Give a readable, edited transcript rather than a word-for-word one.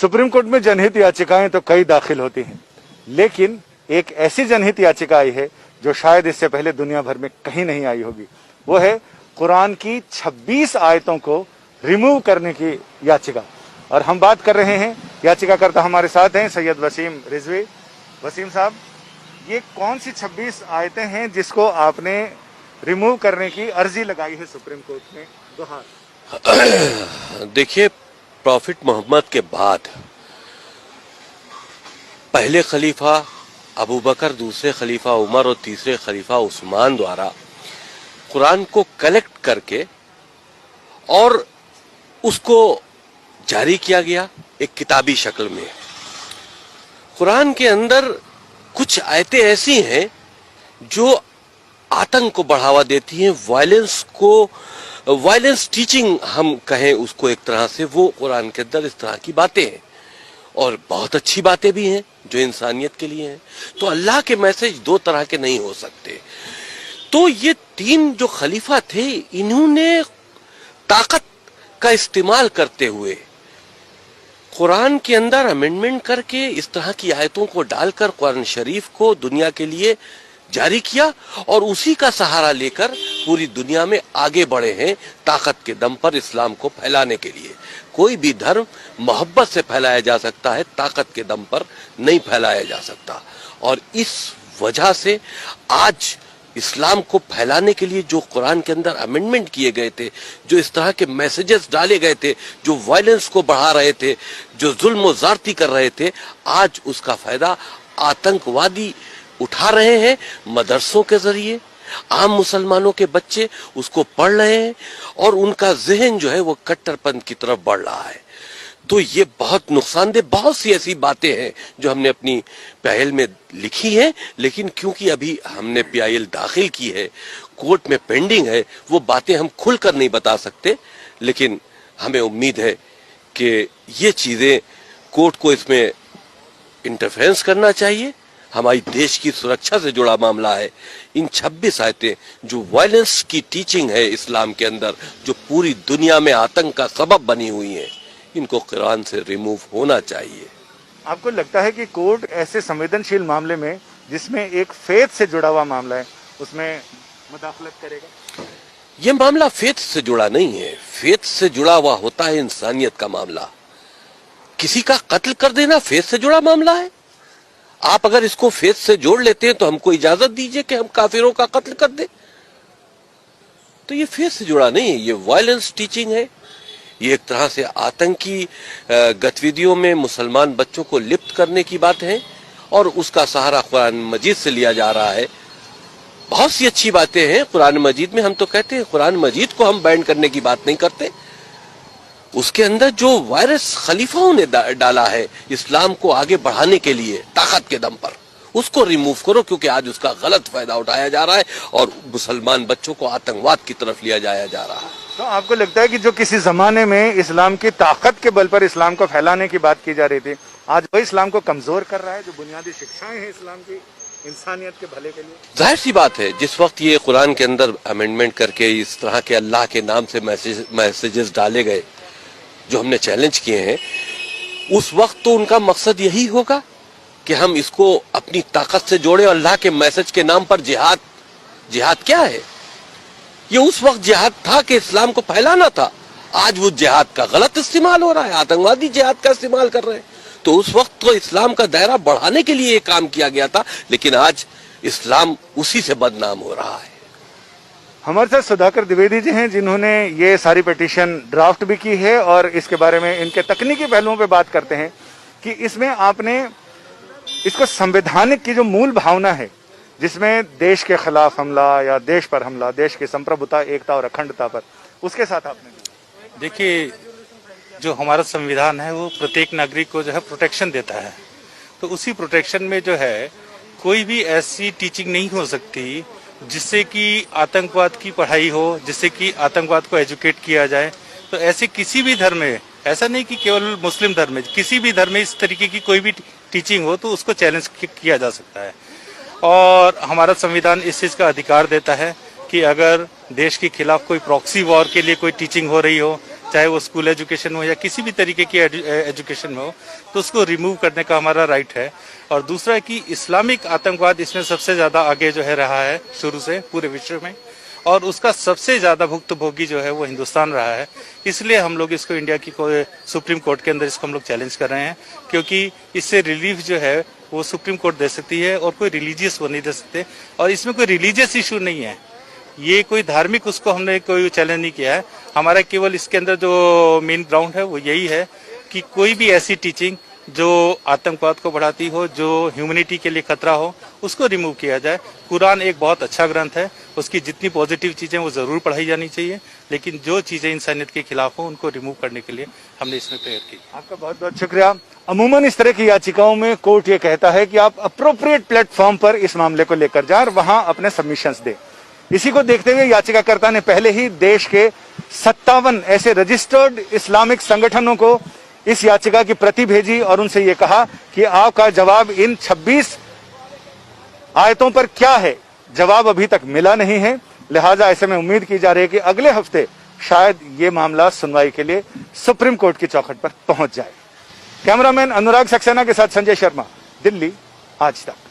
Supreme court में जनहित याचिकाएं तो कई दाखिल होती हैं, लेकिन एक ऐसी जनहित याचिका आई है जो शायद इससे पहले दुनिया भर में कहीं नहीं आई होगी। वो है कुरान की 26 आयतों को रिमूव करने की याचिका। और हम बात कर रहे हैं, याचिकाकर्ता हमारे साथ हैं सैयद वसीम रिजवी। वसीम साहब, ये कौन सी 26 आयतें हैं जिसको आपने रिमूव करने की अर्जी लगाई है सुप्रीम कोर्ट में? दोहार देखिए, प्रॉफिट मोहम्मद के बाद पहले खलीफा अबू बकर, दूसरे खलीफा उमर और तीसरे खलीफा उस्मान द्वारा कुरान को कलेक्ट करके और उसको जारी किया गया एक किताबी शक्ल में। कुरान के अंदर कुछ आयतें ऐसी हैं जो आतंक को बढ़ावा देती हैं, वायलेंस टीचिंग हम कहें उसको एक तरह से, वो कुरान के अंदर इस तरह की बातें हैं और बहुत अच्छी बातें भी हैं जो इंसानियत के लिए हैं। तो अल्लाह के मैसेज दो तरह के नहीं हो सकते। तो ये तीन जो खलीफा थे, इन्होंने ताकत का इस्तेमाल करते हुए कुरान के अंदर अमेंडमेंट करके इस तरह की आयतों को डालकर कुरान शरीफ को दुनिया के लिए जारी किया और उसी का सहारा लेकर पूरी दुनिया में आगे बढ़े हैं ताकत के दम पर इस्लाम को फैलाने के लिए। कोई भी धर्म मोहब्बत से फैलाया जा सकता है, ताकत के दम पर नहीं फैलाया जा सकता। और इस वजह से आज इस्लाम को फैलाने के लिए जो कुरान के अंदर अमेंडमेंट किए गए थे, जो इस तरह के मैसेजेस डाले गए थे, जो वायलेंस को बढ़ा रहे थे, जो जुल्म और ज़्यादती कर रहे थे, आज उसका फायदा आतंकवादी उठा रहे हैं। मदरसों के जरिए आम मुसलमानों के बच्चे उसको पढ़ रहे हैं और उनका जहन जो है वो कट्टरपंथ की तरफ बढ़ रहा है। तो ये बहुत नुकसानदेह, बहुत सी ऐसी बातें हैं जो हमने अपनी पहल में लिखी हैं, लेकिन क्योंकि अभी हमने PIL दाखिल की है, कोर्ट में पेंडिंग है, वो बातें हम खुलकर नहीं बता सकते। लेकिन हमें उम्मीद है कि ये चीजें कोर्ट को इसमें इंटरफेरेंस करना चाहिए। हमारी देश की सुरक्षा से जुड़ा मामला है। इन 26 आयतें जो वायलेंस की टीचिंग है इस्लाम के अंदर, जो पूरी दुनिया में आतंक का सबब बनी हुई है, इनको कुरान से रिमूव होना चाहिए। आपको लगता है कि कोर्ट ऐसे संवेदनशील मामले में, जिसमें एक फेथ से जुड़ा हुआ मामला है, उसमें मुदाखलत करेगा? ये मामला फेथ से जुड़ा नहीं है। फेथ से जुड़ा हुआ होता है इंसानियत का मामला। किसी का कत्ल कर देना फेथ से जुड़ा मामला है। आप अगर इसको फेथ से जोड़ लेते हैं तो हमको इजाजत दीजिए कि हम काफिरों का कत्ल कर दें। तो ये फेथ से जुड़ा नहीं है, ये वायलेंस टीचिंग है। ये एक तरह से आतंकी गतिविधियों में मुसलमान बच्चों को लिप्त करने की बात है और उसका सहारा कुरान मजीद से लिया जा रहा है। बहुत सी अच्छी बातें हैं कुरान मजीद में। हम तो कहते हैं कुरान मजीद को हम बैन करने की बात नहीं करते। उसके अंदर जो वायरस खलीफाओं ने डाला है इस्लाम को आगे बढ़ाने के लिए ताकत के दम पर, उसको रिमूव करो, क्योंकि आज उसका गलत फायदा उठाया जा रहा है और मुसलमान बच्चों को आतंकवाद की तरफ लिया जाया जा रहा है। तो आपको लगता है कि जो किसी जमाने में इस्लाम की ताकत के बल पर इस्लाम को फैलाने की बात की जा रही थी, आज वही इस्लाम को कमजोर कर रहा है? जो बुनियादी शिक्षाएं हैं इस्लाम की इंसानियत के भले के लिए, जाहिर सी बात है जिस वक्त ये कुरान के अंदर अमेंडमेंट करके इस तरह के अल्लाह के नाम से मैसेजेस डाले गए जो हमने चैलेंज किए हैं, उस वक्त तो उनका मकसद यही होगा कि हम इसको अपनी ताकत से जोड़े। अल्लाह के मैसेज के नाम पर जिहाद क्या है? ये उस वक्त जिहाद था कि इस्लाम को फैलाना था। आज वो जिहाद का गलत इस्तेमाल हो रहा है, आतंकवादी जिहाद का इस्तेमाल कर रहे हैं। तो उस वक्त तो इस्लाम का दायरा बढ़ाने के लिए ये काम किया गया था, लेकिन आज इस्लाम उसी से बदनाम हो रहा है। हमारे साथ सुधाकर द्विवेदी जी हैं, जिन्होंने ये सारी पिटीशन ड्राफ्ट भी की है और इसके बारे में इनके तकनीकी पहलुओं पे बात करते हैं कि इसमें आपने इसको संवैधानिक की जो मूल भावना है, जिसमें देश के खिलाफ हमला या देश पर हमला, देश की संप्रभुता, एकता और अखंडता पर, उसके साथ आपने देखिए, जो हमारा संविधान है वो प्रत्येक नागरिक को जो है प्रोटेक्शन देता है। तो उसी प्रोटेक्शन में जो है कोई भी ऐसी टीचिंग नहीं हो सकती जिससे कि आतंकवाद की पढ़ाई हो, जिससे कि आतंकवाद को एजुकेट किया जाए। तो ऐसे किसी भी धर्म में, ऐसा नहीं कि केवल मुस्लिम धर्म में, किसी भी धर्म में इस तरीके की कोई भी टीचिंग हो तो उसको चैलेंज किया जा सकता है। और हमारा संविधान इस चीज़ का अधिकार देता है कि अगर देश के खिलाफ कोई प्रॉक्सी वॉर के लिए कोई टीचिंग हो रही हो चाहे वो स्कूल एजुकेशन में हो या किसी भी तरीके की एजुकेशन में हो, तो उसको रिमूव करने का हमारा राइट है। और दूसरा कि इस्लामिक आतंकवाद इसमें सबसे ज्यादा आगे जो है रहा है शुरू से पूरे विश्व में, और उसका सबसे ज्यादा भुक्तभोगी जो है वो हिंदुस्तान रहा है। इसलिए हम लोग इसको इंडिया की सुप्रीम कोर्ट के अंदर इसको हम लोग चैलेंज कर रहे हैं, क्योंकि इससे रिलीफ जो है वो सुप्रीम कोर्ट दे सकती है और कोई रिलीजियस वो नहीं दे सकते। और इसमें कोई रिलीजियस इशू नहीं है, ये कोई धार्मिक उसको हमने कोई चैलेंज नहीं किया है। हमारा केवल इसके अंदर जो मेन ग्राउंड है वो यही है कि कोई भी ऐसी टीचिंग जो आतंकवाद को बढ़ाती हो, जो ह्यूमैनिटी के लिए खतरा हो, उसको रिमूव किया जाए। कुरान एक बहुत अच्छा ग्रंथ है, उसकी जितनी पॉजिटिव चीजें वो जरूर पढ़ाई जानी चाहिए, लेकिन जो चीजें इंसानियत के खिलाफ हो उनको रिमूव करने के लिए हमने इसमें प्रेयर की। आपका बहुत बहुत शुक्रिया। अमूमन इस तरह की याचिकाओं में कोर्ट ये कहता है कि आप अप्रोप्रिएट प्लेटफॉर्म पर इस मामले को लेकर जाएं और वहां अपने सबमिशंस दें। इसी को देखते हुए याचिकाकर्ता ने पहले ही देश के 57 ऐसे रजिस्टर्ड इस्लामिक संगठनों को इस याचिका की प्रति भेजी और उनसे ये कहा कि आपका जवाब इन 26 आयतों पर क्या है, जवाब अभी तक मिला नहीं है। लिहाजा ऐसे में उम्मीद की जा रही है कि अगले हफ्ते शायद ये मामला सुनवाई के लिए सुप्रीम कोर्ट की चौखट पर पहुंच जाए। कैमरामैन अनुराग सक्सेना के साथ संजय शर्मा, दिल्ली, आज तक।